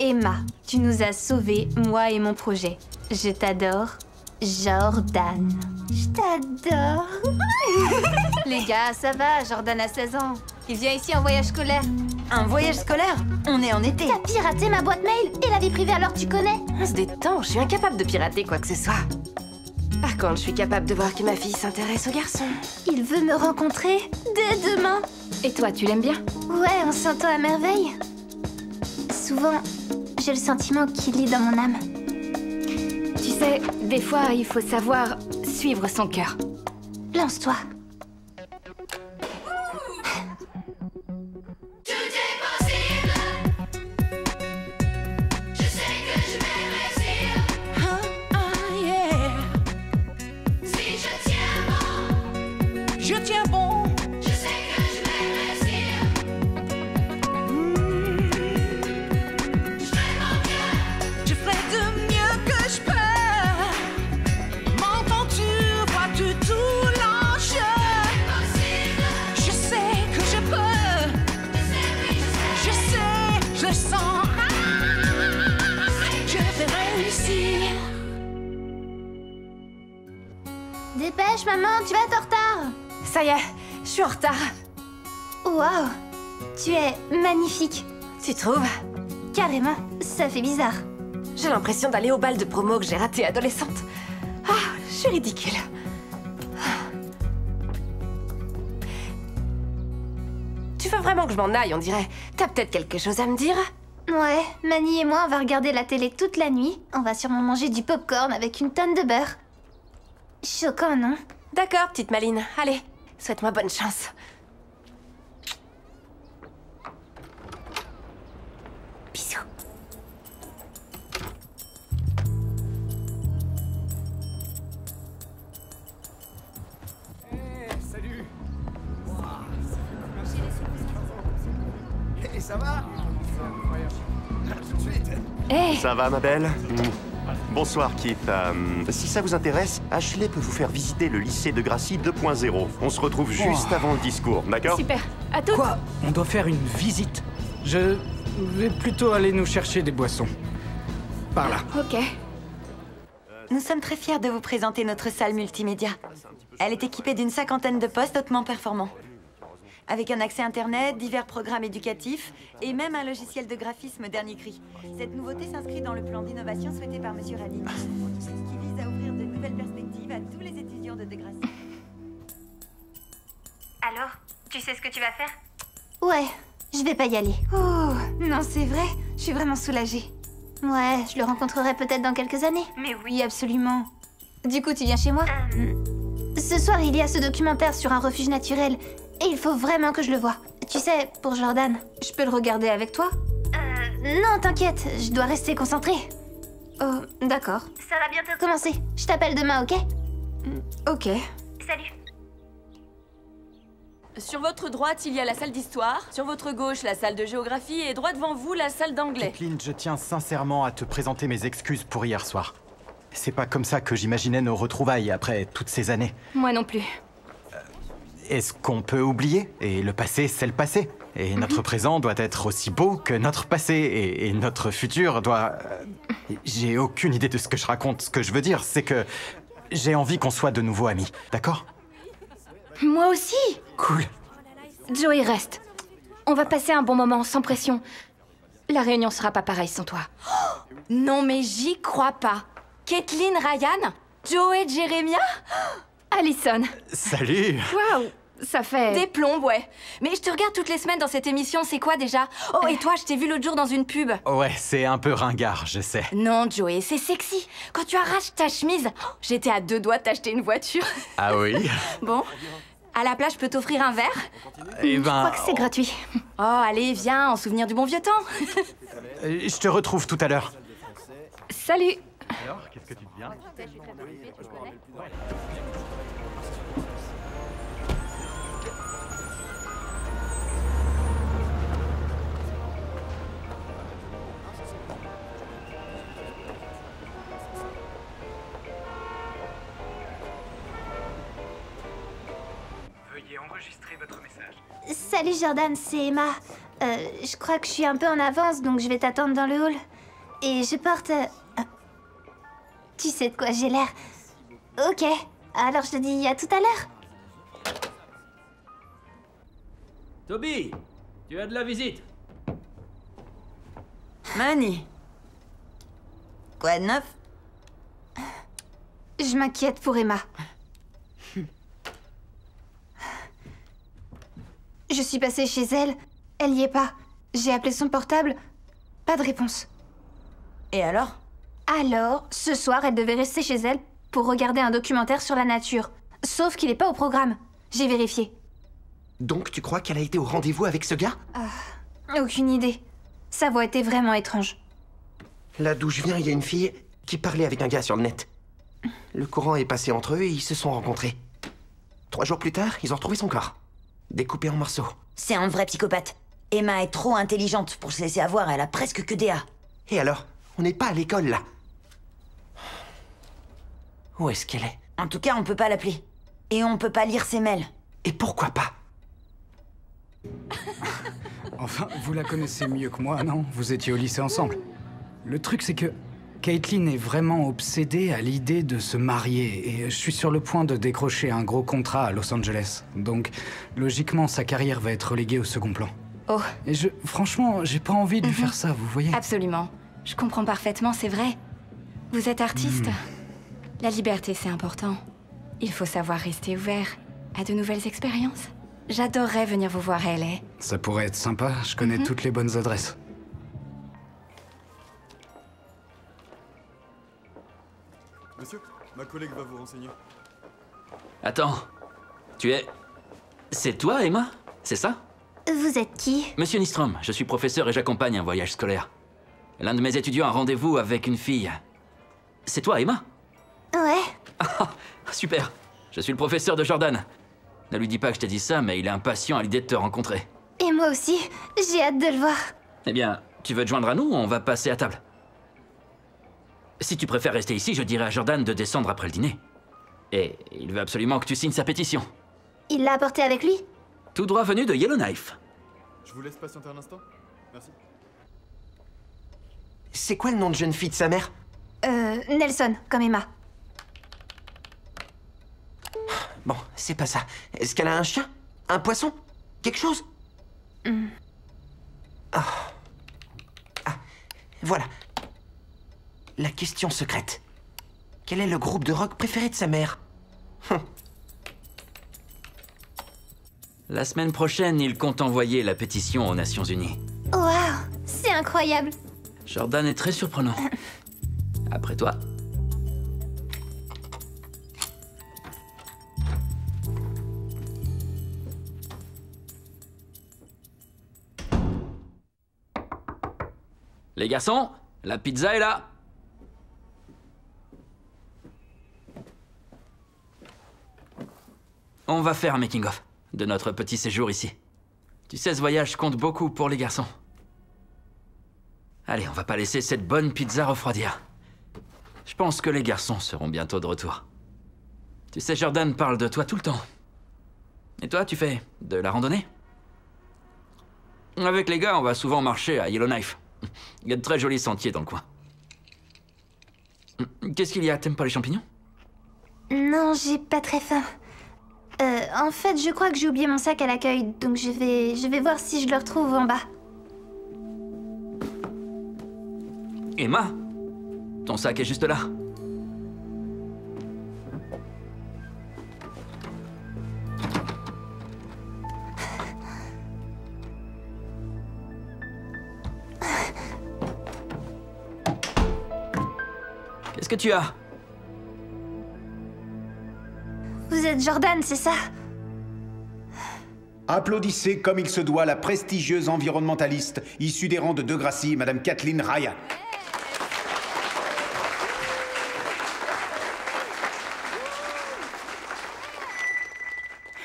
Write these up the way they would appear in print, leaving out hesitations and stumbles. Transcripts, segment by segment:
Emma, tu nous as sauvés, moi et mon projet. Je t'adore, Jordan. Je t'adore. Les gars, ça va, Jordan a 16 ans. Il vient ici en voyage scolaire. Un voyage scolaire? On est en été. T'as piraté ma boîte mail et la vie privée alors tu connais? On se détend, je suis incapable de pirater quoi que ce soit. Par contre, je suis capable de voir que ma fille s'intéresse aux garçons. Il veut me rencontrer dès demain. Et toi, tu l'aimes bien? Ouais, on s'entend à merveille. Souvent, j'ai le sentiment qu'il lit dans mon âme. Tu sais, des fois, il faut savoir suivre son cœur. Lance-toi. Je tiens bon. Je sais que je vais réussir. Je ferai mon mieux. Je ferai de mieux que je peux. M'entends-tu, vois-tu tout l'enjeu? Je sais que je peux. Je sais, je le sens. Je vais réussir. Dépêche, maman, tu vas être en retard. Ça y est, je suis en retard. Waouh, tu es magnifique. Tu trouves? Carrément, ça fait bizarre. J'ai l'impression d'aller au bal de promo que j'ai raté adolescente. Ah, je suis ridicule. Tu veux vraiment que je m'en aille, on dirait? T'as peut-être quelque chose à me dire? Ouais, Mani et moi, on va regarder la télé toute la nuit. On va sûrement manger du popcorn avec une tonne de beurre. Choquant, non? D'accord, petite Maline. Allez, souhaite-moi bonne chance. Bisous. Salut. Et ça va? C'est incroyable. Tout de suite. Hé, Ça va, ma belle? Bonsoir, Kit. Si ça vous intéresse, Ashley peut vous faire visiter le lycée de Gracie 2.0. On se retrouve juste avant le discours, d'accord? super. À toutes. Quoi? On doit faire une visite? Je vais plutôt aller nous chercher des boissons. Par là. Ok. Nous sommes très fiers de vous présenter notre salle multimédia. Elle est équipée d'une 50aine de postes hautement performants. Avec un accès Internet, divers programmes éducatifs et même un logiciel de graphisme dernier cri. Cette nouveauté s'inscrit dans le plan d'innovation souhaité par Monsieur Radin, qui vise à offrir de nouvelles perspectives à tous les étudiants de Degrassi. Alors, tu sais ce que tu vas faire? Ouais, je vais pas y aller. Oh, non, c'est vrai, je suis vraiment soulagée. Ouais, je le rencontrerai peut-être dans quelques années. Mais oui, absolument. Du coup, tu viens chez moi? Ce soir, il y a ce documentaire sur un refuge naturel. Et il faut vraiment que je le voie. Tu sais, pour Jordan. Je peux le regarder avec toi? Non, t'inquiète, je dois rester concentrée. Oh, d'accord. Ça va bientôt commencer. Je t'appelle demain, ok? Ok. Salut. Sur votre droite, il y a la salle d'histoire. Sur votre gauche, la salle de géographie. Et droit devant vous, la salle d'anglais. Kathleen, je tiens sincèrement à te présenter mes excuses pour hier soir. C'est pas comme ça que j'imaginais nos retrouvailles après toutes ces années. Moi non plus. Est-ce qu'on peut oublier? Et le passé, c'est le passé. Et notre présent doit être aussi beau que notre passé. Et notre futur doit... J'ai aucune idée de ce que je raconte. Ce que je veux dire, c'est que j'ai envie qu'on soit de nouveau amis. D'accord? Moi aussi. Cool. Joey, reste. On va passer un bon moment, sans pression. La réunion sera pas pareille sans toi. Non mais j'y crois pas. Kathleen, Ryan, Joey, Jérémia. Allison. Salut. Waouh, ça fait... Des plombes, ouais. Mais je te regarde toutes les semaines dans cette émission, c'est quoi déjà? Oh, et toi, je t'ai vu l'autre jour dans une pub. Ouais, c'est un peu ringard, je sais. Non, Joey, c'est sexy. Quand tu arraches ta chemise, j'étais à 2 doigts de t'acheter une voiture. Ah oui? Bon, à la place, je peux t'offrir un verre? Eh Je crois que c'est gratuit. Oh, allez, viens, en souvenir du bon vieux temps. Je te retrouve tout à l'heure. Salut. Alors, qu'est-ce que tu deviens? Veuillez enregistrer votre message. Salut Jordan, c'est Emma. Je crois que je suis un peu en avance, donc je vais t'attendre dans le hall. Et je porte... Tu sais de quoi j'ai l'air. Ok, alors je te dis à tout à l'heure. Toby, tu as de la visite. Manny. Quoi de neuf? Je m'inquiète pour Emma. Je suis passée chez elle, elle y est pas. J'ai appelé son portable, pas de réponse. Et alors? Alors, ce soir, elle devait rester chez elle pour regarder un documentaire sur la nature. Sauf qu'il est pas au programme. J'ai vérifié. Donc tu crois qu'elle a été au rendez-vous avec ce gars? Aucune idée. Sa voix était vraiment étrange. Là d'où je viens, il y a une fille qui parlait avec un gars sur le net. Le courant est passé entre eux et ils se sont rencontrés. 3 jours plus tard, ils ont retrouvé son corps. Découpé en morceaux. C'est un vrai psychopathe. Emma est trop intelligente pour se laisser avoir, elle a presque que des A. Et alors? On n'est pas à l'école, là. Où est-ce qu'elle est? En tout cas, on peut pas l'appeler. Et on peut pas lire ses mails. Et pourquoi pas? Enfin, vous la connaissez mieux que moi, non? Vous étiez au lycée ensemble. Le truc, c'est que Caitlin est vraiment obsédée à l'idée de se marier. Et je suis sur le point de décrocher un gros contrat à Los Angeles. Donc, logiquement, sa carrière va être reléguée au second plan. Oh. Et franchement, j'ai pas envie de lui faire ça, vous voyez? Absolument. Je comprends parfaitement, c'est vrai. Vous êtes artiste. La liberté, c'est important. Il faut savoir rester ouvert à de nouvelles expériences. J'adorerais venir vous voir à LA. Ça pourrait être sympa, je connais toutes les bonnes adresses. Monsieur, ma collègue va vous renseigner. Attends, tu es... C'est toi, Emma? C'est ça? Vous êtes qui? Monsieur Nystrom, je suis professeur et j'accompagne un voyage scolaire. L'un de mes étudiants a rendez-vous avec une fille. C'est toi, Emma? Ouais. Ah, super. Je suis le professeur de Jordan. Ne lui dis pas que je t'ai dit ça, mais il est impatient à l'idée de te rencontrer. Et moi aussi, j'ai hâte de le voir. Eh bien, tu veux te joindre à nous ou on va passer à table? Si tu préfères rester ici, je dirai à Jordan de descendre après le dîner. Et il veut absolument que tu signes sa pétition. Il l'a apporté avec lui? Tout droit venu de Yellowknife. Je vous laisse patienter un instant. Merci. C'est quoi le nom de jeune fille de sa mère? Nelson, comme Emma. Bon, c'est pas ça. Est-ce qu'elle a un chien? Un poisson? Quelque chose? Ah, voilà. La question secrète. Quel est le groupe de rock préféré de sa mère? La semaine prochaine, il compte envoyer la pétition aux Nations Unies. Waouh, c'est incroyable. Jordan est très surprenant. Après toi. Les garçons, la pizza est là. On va faire un making-of de notre petit séjour ici. Tu sais, ce voyage compte beaucoup pour les garçons. Allez, on va pas laisser cette bonne pizza refroidir. Je pense que les garçons seront bientôt de retour. Tu sais, Jordan parle de toi tout le temps. Et toi, tu fais de la randonnée? Avec les gars, on va souvent marcher à Yellowknife. Il y a de très jolis sentiers dans le coin. Qu'est-ce qu'il y a? T'aimes pas les champignons? Non, j'ai pas très faim. En fait, je crois que j'ai oublié mon sac à l'accueil, donc je vais voir si je le retrouve en bas. Emma, ton sac est juste là. Qu'est-ce que tu as? Vous êtes Jordan, c'est ça? Applaudissez comme il se doit la prestigieuse environnementaliste issue des rangs de Degrassi, Madame Kathleen Ryan.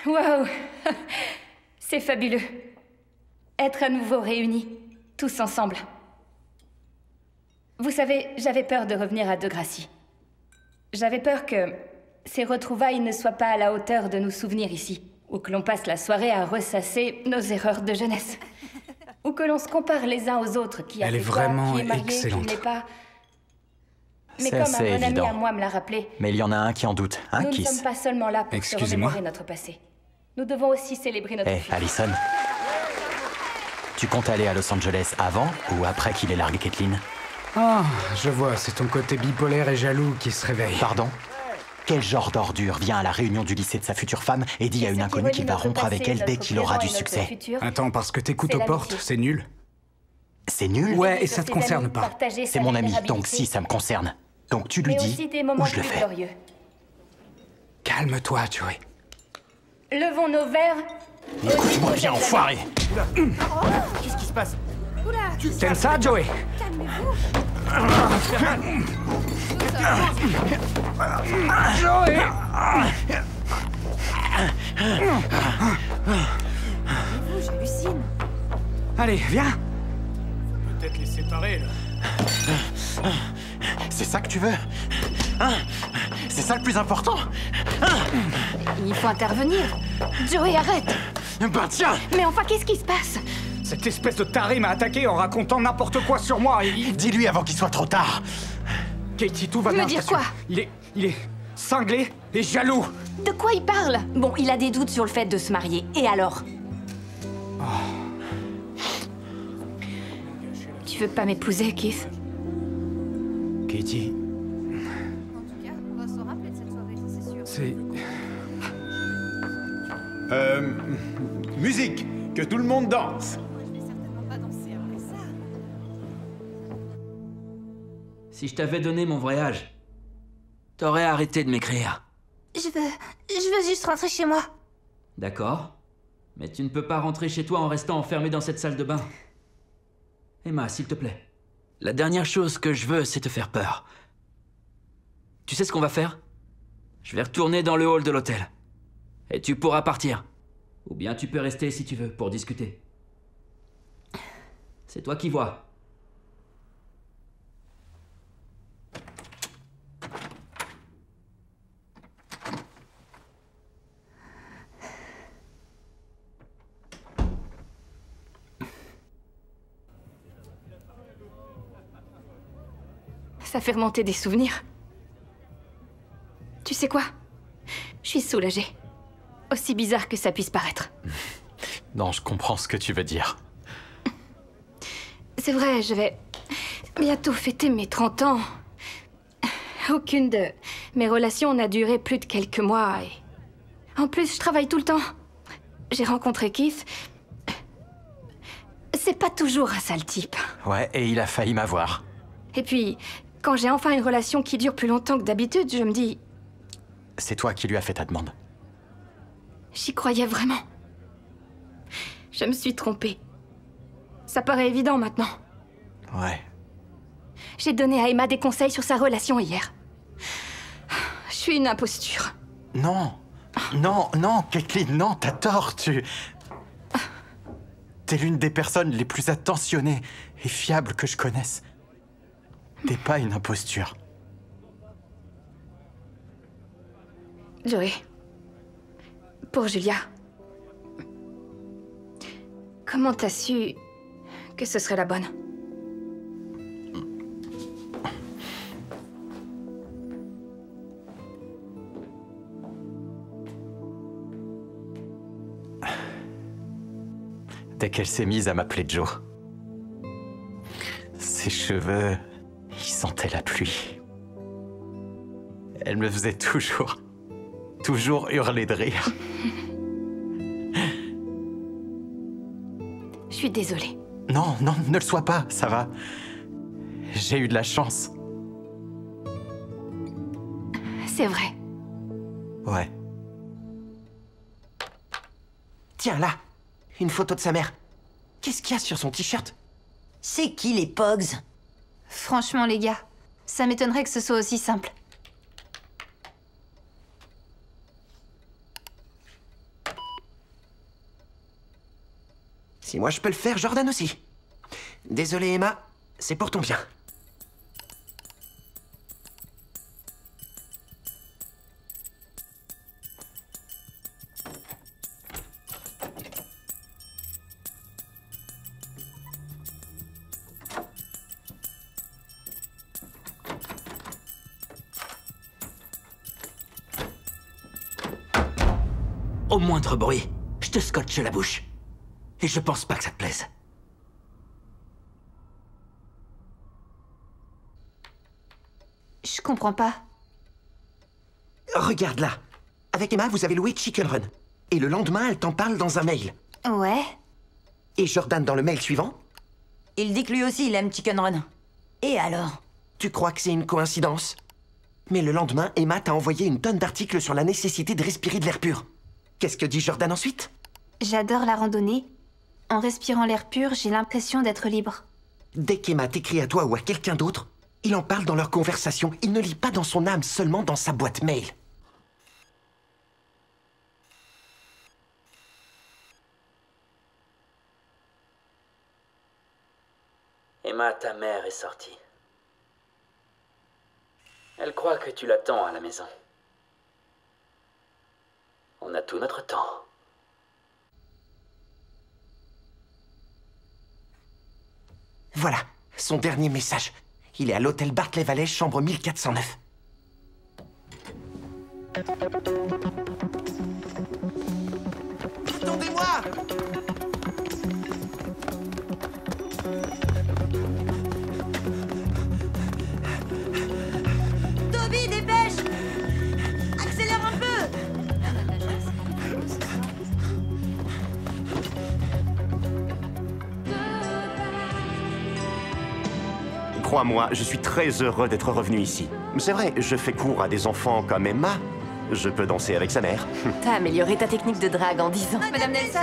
Waouh! C'est fabuleux. Être à nouveau réunis, tous ensemble. Vous savez, j'avais peur de revenir à Degrassi. J'avais peur que ces retrouvailles ne soient pas à la hauteur de nos souvenirs ici, ou que l'on passe la soirée à ressasser nos erreurs de jeunesse. ou que l'on se compare les uns aux autres, qui a Elle est fait quoi, vraiment qui est marié, excellente. qui ne l'est pas. Mais C'est comme un assez bon ami évident. à moi me l'a rappelé, Mais il y en a un qui en doute, un nous ne Kiss. sommes pas seulement là pour se Excusez-moi. remémorer notre passé. Nous devons aussi célébrer notre Hé, futur. Allison. Tu comptes aller à Los Angeles avant ou après qu'il ait largué Caitlin? Ah, je vois, c'est ton côté bipolaire et jaloux qui se réveille. Pardon? Quel genre d'ordure vient à la réunion du lycée de sa future femme et dit à une inconnue qu'il va rompre avec elle dès qu'il aura du succès? Attends, parce que t'écoutes aux portes, c'est nul. C'est nul? Ouais, et ça te concerne pas. C'est mon ami, donc si, ça me concerne. Donc tu lui Mais dis, aussi des ou moments je le plus fais. glorieux. Calme-toi, Joey. Levons nos verres. Écoute-moi bien, enfoiré! Qu'est-ce qui se passe? T'aimes ça, Joey? Joey! J'hallucine. Allez, viens! Peut-être les séparer, là. C'est ça que tu veux? Hein? C'est ça le plus important? Il faut intervenir. Joey, arrête. Ben tiens! Mais enfin, qu'est-ce qui se passe? Cette espèce de taré m'a attaqué en racontant n'importe quoi sur moi et... Dis-lui avant qu'il soit trop tard! Katie, tout va bien. Me dire je t'assure. quoi? Il est cinglé et jaloux. De quoi il parle? Bon, il a des doutes sur le fait de se marier. Et alors? Tu veux pas m'épouser, Keith? Katie... C'est... Musique, que tout le monde danse. Si je t'avais donné mon voyage, t'aurais arrêté de m'écrire. Je veux juste rentrer chez moi. D'accord. Mais tu ne peux pas rentrer chez toi en restant enfermé dans cette salle de bain. Emma, s'il te plaît. La dernière chose que je veux, c'est te faire peur. Tu sais ce qu'on va faire? Je vais retourner dans le hall de l'hôtel. Et tu pourras partir. Ou bien tu peux rester si tu veux, pour discuter. C'est toi qui vois. Ça fait remonter des souvenirs. Tu sais quoi? Je suis soulagée. Aussi bizarre que ça puisse paraître. Non, je comprends ce que tu veux dire. C'est vrai, je vais bientôt fêter mes 30 ans. Aucune de mes relations n'a duré plus de quelques mois. Et... En plus, je travaille tout le temps. J'ai rencontré Keith. C'est pas toujours un sale type. Ouais, et il a failli m'avoir. Et puis, quand j'ai enfin une relation qui dure plus longtemps que d'habitude, je me dis... C'est toi qui lui as fait ta demande. J'y croyais vraiment. Je me suis trompée. Ça paraît évident maintenant. Ouais. J'ai donné à Emma des conseils sur sa relation hier. Je suis une imposture. Non. Non, non, Caitlin, non, t'as tort, tu... T'es l'une des personnes les plus attentionnées et fiables que je connaisse. T'es pas une imposture. Joey. Pour Julia. Comment t'as su que ce serait la bonne? Dès qu'elle s'est mise à m'appeler Joe. Ses cheveux, ils sentaient la pluie. Elle me faisait toujours hurler de rire. Je suis désolée. Non, non, ne le sois pas, ça va. J'ai eu de la chance. C'est vrai. Ouais. Tiens, là, une photo de sa mère. Qu'est-ce qu'il y a sur son t-shirt? C'est qui les Pogs? Franchement, les gars, ça m'étonnerait que ce soit aussi simple. Si moi je peux le faire, Jordan aussi. Désolé, Emma, c'est pour ton bien. Au moindre bruit, je te scotche la bouche. Et je pense pas que ça te plaise. Je comprends pas. Regarde là. Avec Emma, vous avez loué Chicken Run. Et le lendemain, elle t'en parle dans un mail. Ouais. Et Jordan dans le mail suivant? Il dit que lui aussi, il aime Chicken Run. Et alors? Tu crois que c'est une coïncidence? Mais le lendemain, Emma t'a envoyé une tonne d'articles sur la nécessité de respirer de l'air pur. Qu'est-ce que dit Jordan ensuite? J'adore la randonnée. En respirant l'air pur, j'ai l'impression d'être libre. Dès qu'Emma t'écrit à toi ou à quelqu'un d'autre, il en parle dans leur conversation. Il ne lit pas dans son âme, seulement dans sa boîte mail. Emma, ta mère est sortie. Elle croit que tu l'attends à la maison. On a tout notre temps. Voilà, son dernier message. Il est à l'hôtel Barclay Valley, chambre 1409. Attendez-moi! Toby, dépêche! Accélère un peu! Crois-moi, je suis très heureux d'être revenu ici. C'est vrai, je fais cours à des enfants comme Emma. Je peux danser avec sa mère. T'as amélioré ta technique de drague en 10 ans. Madame Nelson!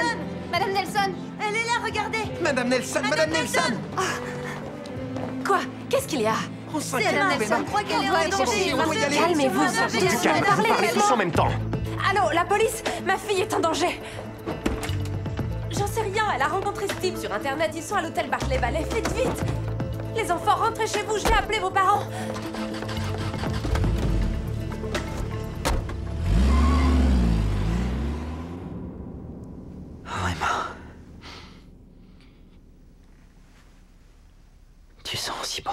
Madame Nelson! Elle est là, regardez! Madame Nelson! Madame Nelson! Quoi? Qu'est-ce qu'il y a? C'est Madame Nelson croit qu'elle est en danger! Calmez-vous, Parlez tous en même temps. Allô, la police? Ma fille est en danger. J'en sais rien, elle a rencontré ce type sur internet, ils sont à l'hôtel Barclay Valley, faites vite! Les enfants, rentrez chez vous, je vais appeler vos parents. Oh, Emma. Tu sens si bon.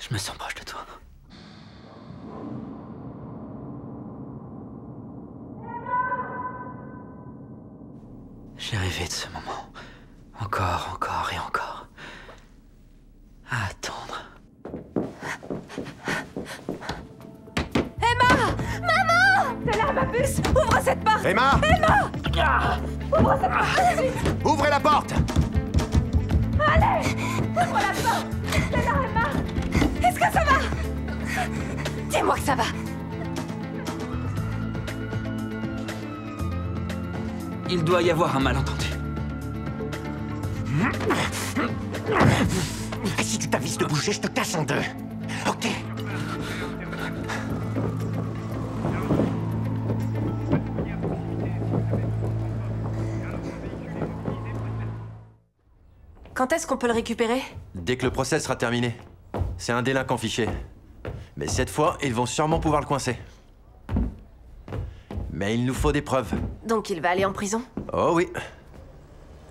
Je me sens proche de toi. J'ai rêvé de ce moment. Encore, encore et encore. À attendre. Emma! Maman! T'es là, ma puce! Ouvre cette porte! Emma! Emma! Ouvre cette porte! Ouvrez la porte! Allez! Ouvre la porte! T'es là, Emma! Est-ce que ça va? Dis-moi que ça va! Il doit y avoir un malentendu. Si tu t'avises de bouger, je te casse en deux. Ok. Quand est-ce qu'on peut le récupérer? Dès que le procès sera terminé. C'est un délinquant fiché. Mais cette fois, ils vont sûrement pouvoir le coincer. Mais il nous faut des preuves. Donc il va aller en prison? Oh oui.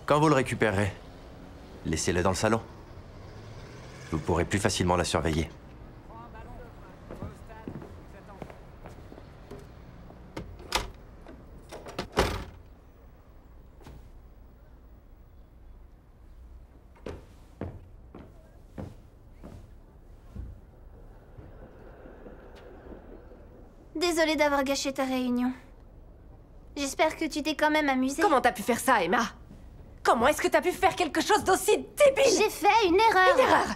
Quand vous le récupérerez, laissez-le dans le salon. Vous pourrez plus facilement la surveiller. Désolée d'avoir gâché ta réunion. J'espère que tu t'es quand même amusée. Comment t'as pu faire ça, Emma? Comment est-ce que t'as pu faire quelque chose d'aussi débile? J'ai fait une erreur. Une erreur?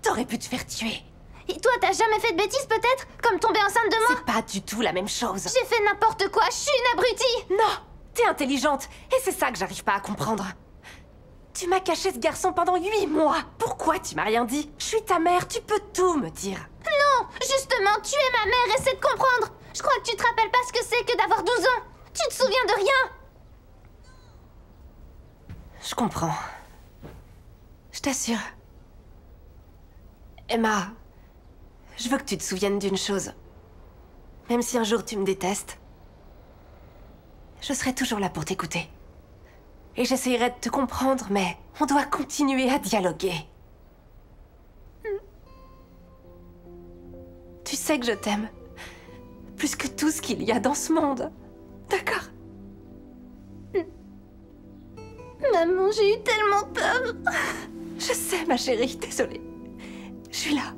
T'aurais pu te faire tuer. Et toi, t'as jamais fait de bêtises peut-être? Comme tomber enceinte de moi? C'est pas du tout la même chose. J'ai fait n'importe quoi, je suis une abrutie. Non, t'es intelligente. Et c'est ça que j'arrive pas à comprendre. Tu m'as caché ce garçon pendant 8 mois. Pourquoi tu m'as rien dit? Je suis ta mère, tu peux tout me dire. Non, justement, tu es ma mère, essaie de comprendre. Je crois que tu te rappelles pas ce que c'est que d'avoir 12 ans. Tu te souviens de rien. Je comprends. Je t'assure. Emma, je veux que tu te souviennes d'une chose. Même si un jour tu me détestes, je serai toujours là pour t'écouter. Et j'essayerai de te comprendre, mais on doit continuer à dialoguer. Tu sais que je t'aime. Plus que tout ce qu'il y a dans ce monde. D'accord? Maman, j'ai eu tellement peur. Je sais, ma chérie, désolée. Je suis là.